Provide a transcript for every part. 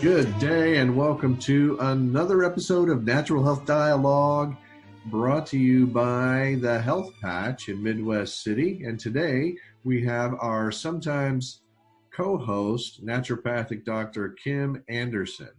Good day and welcome to another episode of Natural Health Dialogue, brought to you by the Health Patch in Midwest City. And today we have our sometimes co-host, naturopathic Dr. Kim Anderson.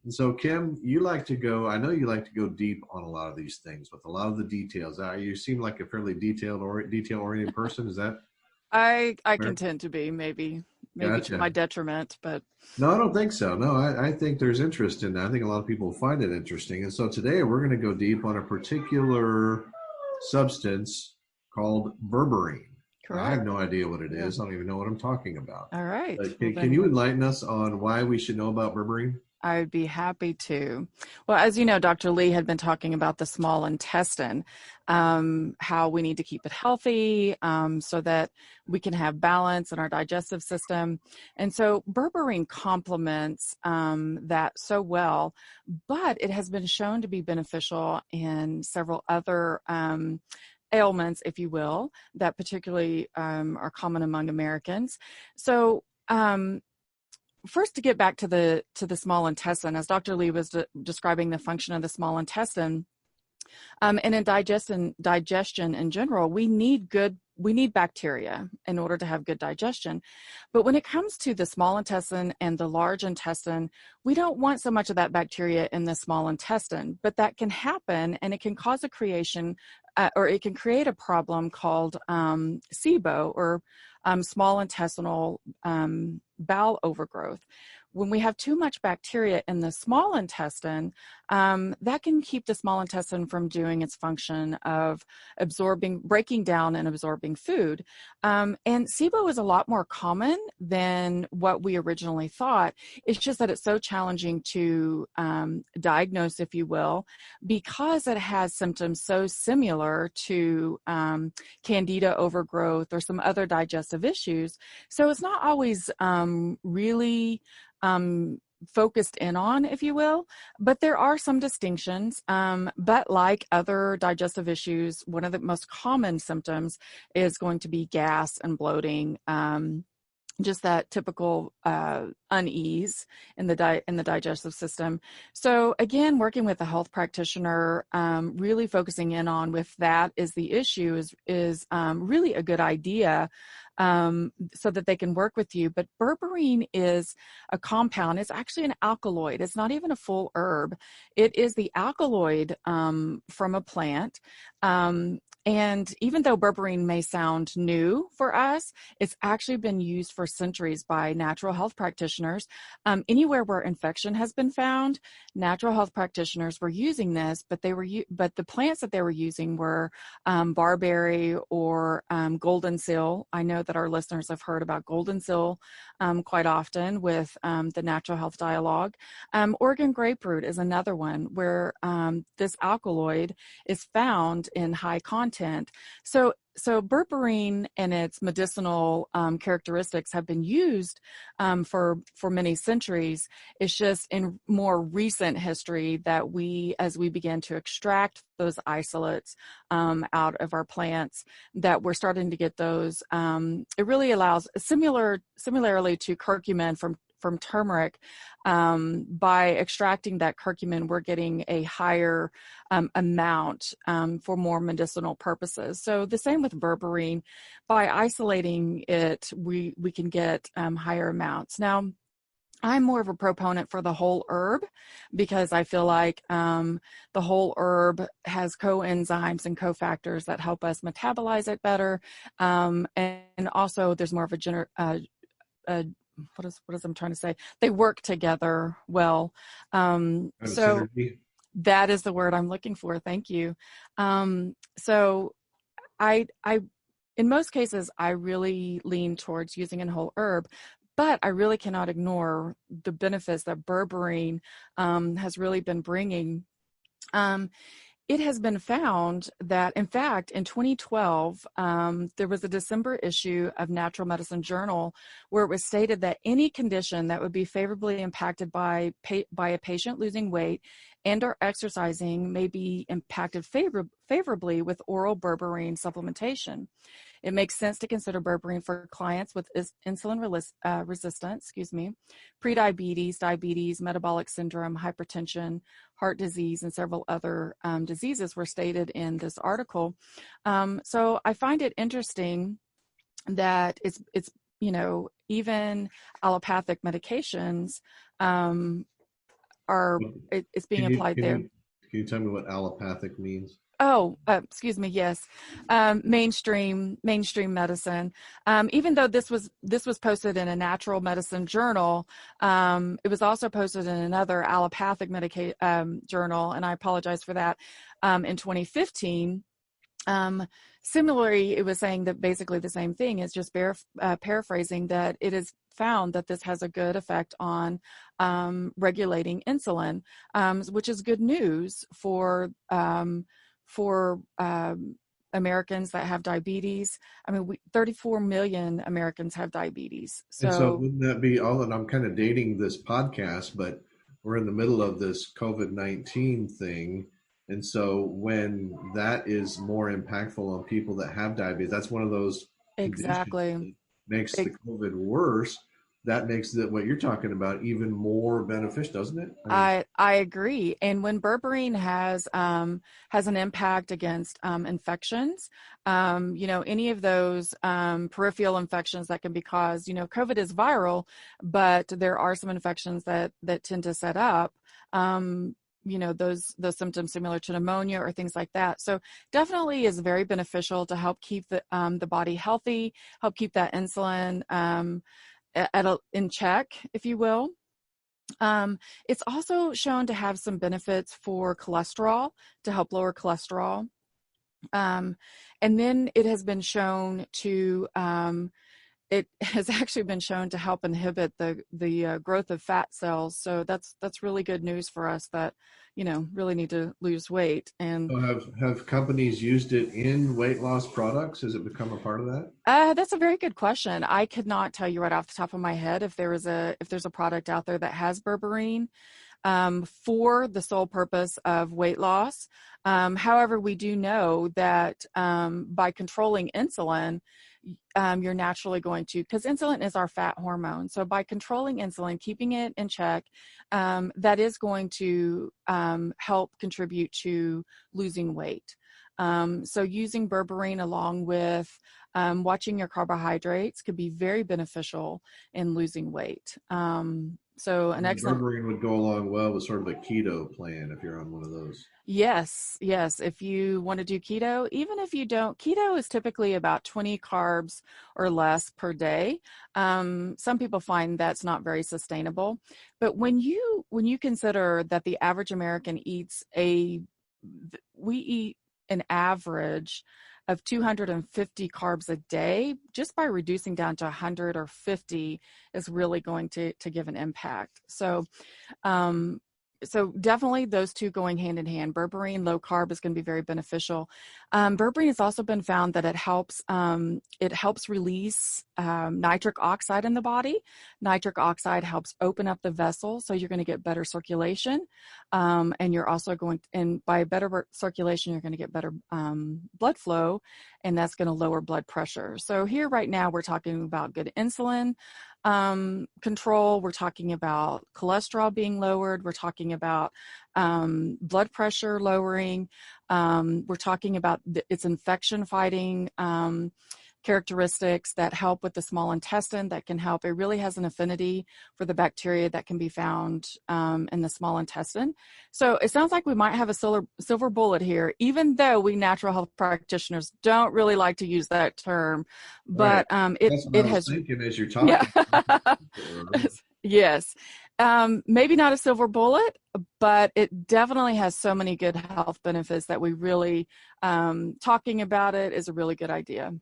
And so Kim, I know you like to go deep on a lot of these things with a lot of the details. You seem like a fairly detail-oriented person. Is that I fair? can tend to be maybe to Gotcha. my detriment, but No, I don't think so. No, I think there's interest in that. I think a lot of people find it interesting. And so today we're going to go deep on a particular substance called berberine. I have correct. no idea what it Yeah. is. I don't even know what I'm talking about. All right. But Well, can you enlighten us on why we should know about berberine? I would be happy to. Well, as you know, Dr. Lee had been talking about the small intestine, how we need to keep it healthy so that we can have balance in our digestive system. And so berberine complements that so well, but it has been shown to be beneficial in several other ailments, if you will, that particularly are common among Americans. So, first, to get back to the small intestine, as Dr. Lee was describing the function of the small intestine, and in digestion in general, we need bacteria in order to have good digestion. But when it comes to the small intestine and the large intestine, we don't want so much of that bacteria in the small intestine, but that can happen, and it can cause or it can create a problem called SIBO, or small intestinal bowel overgrowth. When we have too much bacteria in the small intestine, that can keep the small intestine from doing its function of breaking down and absorbing food. And SIBO is a lot more common than what we originally thought. It's just that it's so challenging to diagnose, if you will, because it has symptoms so similar to candida overgrowth or some other digestive issues. So it's not always really focused in on, if you will, but there are some distinctions. But like other digestive issues, one of the most common symptoms is going to be gas and bloating. Just that typical unease in the digestive system. So again, working with a health practitioner, really focusing in on with that is the issue is really a good idea, so that they can work with you. But berberine is a compound. It's actually an alkaloid. It's not even a full herb. It is the alkaloid from a plant. And even though berberine may sound new for us, it's actually been used for centuries by natural health practitioners. Anywhere where infection has been found, natural health practitioners were using this, but the plants that they were using were barberry or golden seal. I know that our listeners have heard about golden seal quite often with the Natural Health Dialogue. Oregon grapefruit is another one where this alkaloid is found in high content. So berberine and its medicinal characteristics have been used for many centuries. It's just in more recent history that as we began to extract those isolates out of our plants, that we're starting to get those. It really allows, similarly to curcumin from turmeric, by extracting that curcumin, we're getting a higher amount for more medicinal purposes. So the same with berberine. By isolating it, we can get higher amounts. Now, I'm more of a proponent for the whole herb because I feel like the whole herb has coenzymes and cofactors that help us metabolize it better. And also there's more of what is I'm trying to say? They work together well. So Synergy? that is the word I'm looking for. Thank you. So I in most cases, I really lean towards using a whole herb, but I really cannot ignore the benefits that berberine has really been bringing. It has been found that, in fact, in 2012, there was a December issue of Natural Medicine Journal where it was stated that any condition that would be favorably impacted by a patient losing weight and or exercising may be impacted favorably with oral berberine supplementation. It makes sense to consider berberine for clients with insulin resistance, prediabetes, diabetes, metabolic syndrome, hypertension, heart disease, and several other diseases were stated in this article. So I find it interesting that it's even allopathic medications it's being applied there. Can you tell me what allopathic means? Oh, excuse me. Yes, mainstream medicine. Even though this was posted in a natural medicine journal, it was also posted in another allopathic journal, and I apologize for that. In 2015. Similarly, it was saying that basically the same thing, is just paraphrasing, that it is found that this has a good effect on regulating insulin, which is good news for Americans that have diabetes. I mean, 34 million Americans have diabetes. And so wouldn't that be all, and I'm kind of dating this podcast, but we're in the middle of this COVID-19 thing. And so when that is more impactful on people that have diabetes, that's one of those exactly conditions that makes the COVID worse. That makes what you're talking about even more beneficial, doesn't it? I agree. And when berberine has an impact against infections, any of those peripheral infections that can be caused, COVID is viral, but there are some infections that tend to set up. Those symptoms similar to pneumonia or things like that. So definitely is very beneficial to help keep the body healthy, help keep that insulin in check, if you will. It's also shown to have some benefits for cholesterol, to help lower cholesterol. And then it has been shown to it has actually been shown to help inhibit the growth of fat cells. So that's really good news for us that really need to lose weight. And so have companies used it in weight loss products? Has it become a part of that? That's a very good question. I could not tell you right off the top of my head if there's a product out there that has berberine for the sole purpose of weight loss. However, we do know that by controlling insulin, you're naturally going to, because insulin is our fat hormone. So by controlling insulin, keeping it in check, that is going to help contribute to losing weight. So using berberine along with watching your carbohydrates could be very beneficial in losing weight. So an excellent berberine would go along well with sort of a keto plan if you're on one of those. Yes. If you want to do keto, even if you don't, keto is typically about 20 carbs or less per day. Some people find that's not very sustainable, but when you consider that the average American we eat an average of 250 carbs a day, just by reducing down to 100 or 50 is really going to give an impact. So definitely those two going hand in hand. Berberine, low carb, is going to be very beneficial. Berberine has also been found that it helps release nitric oxide in the body. Nitric oxide helps open up the vessel, so you're going to get better circulation. And you're also and by better circulation, you're going to get better blood flow, and that's going to lower blood pressure. So here right now, we're talking about good insulin control. We're talking about cholesterol being lowered. We're talking about blood pressure lowering. We're talking about its infection fighting characteristics that help with the small intestine, that can help. It really has an affinity for the bacteria that can be found in the small intestine. So it sounds like we might have a silver bullet here, even though we natural health practitioners don't really like to use that term. But right. That's what I was thinking as you're talking. Yeah. Yes. Maybe not a silver bullet, but it definitely has so many good health benefits that we really, talking about it is a really good idea.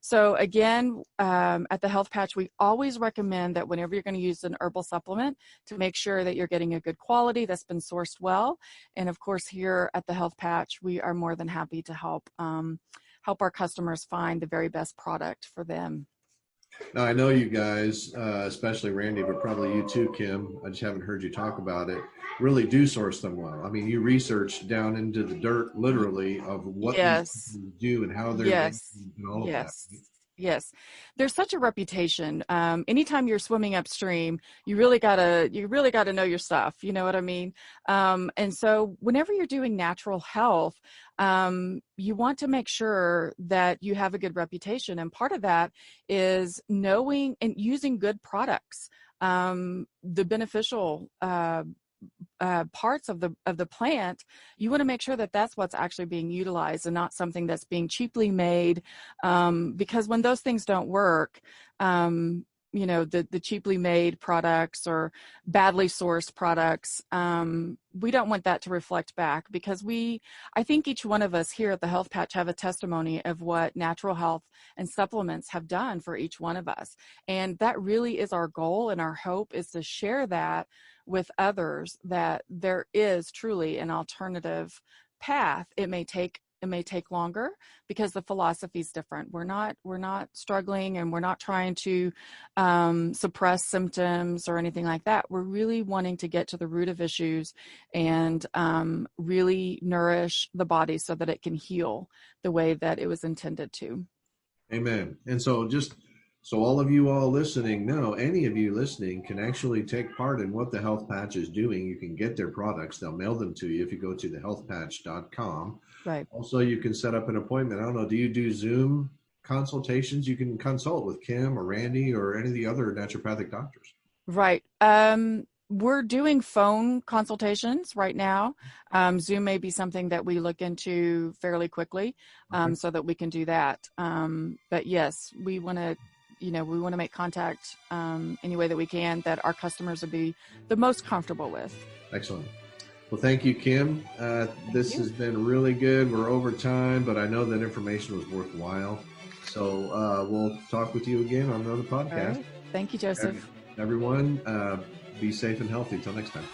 So again, at the Health Patch, we always recommend that whenever you're going to use an herbal supplement, to make sure that you're getting a good quality that's been sourced well. And of course, here at the Health Patch, we are more than happy to help our customers find the very best product for them. Now, I know you guys, especially Randy, but probably you too, Kim. I just haven't heard you talk about it. Really do source them well. I mean, you research down into the dirt, Y- literally, of what these Yes. companies do and how they're made Yes. and all of that. Yes. Yes. There's such a reputation. Anytime you're swimming upstream, you really gotta know your stuff. You know what I mean? And so whenever you're doing natural health, you want to make sure that you have a good reputation. And part of that is knowing and using good products. The beneficial parts of the plant, you want to make sure that that's what's actually being utilized and not something that's being cheaply made. Because when those things don't work, the cheaply made products or badly sourced products, we don't want that to reflect back, because I think each one of us here at the Health Patch have a testimony of what natural health and supplements have done for each one of us. And that really is our goal, and our hope is to share that with others, that there is truly an alternative path. It may take longer because the philosophy is different. We're not struggling, and we're not trying to suppress symptoms or anything like that. We're really wanting to get to the root of issues and really nourish the body so that it can heal the way that it was intended to. Amen. And so just so all of you all listening know, any of you listening can actually take part in what the Health Patch is doing. You can get their products. They'll mail them to you if you go to thehealthpatch.com. Right. Also, you can set up an appointment. I don't know, do you do Zoom consultations? You can consult with Kim or Randy or any of the other naturopathic doctors. Right. We're doing phone consultations right now. Zoom may be something that we look into fairly quickly, Okay. so that we can do that. But yes, we want to make contact any way that we can, that our customers would be the most comfortable with. Excellent. Well, thank you, Kim. This has been really good. We're over time, but I know that information was worthwhile. So we'll talk with you again on another All podcast. right. Thank you, Joseph. Everyone, be safe and healthy. Until next time.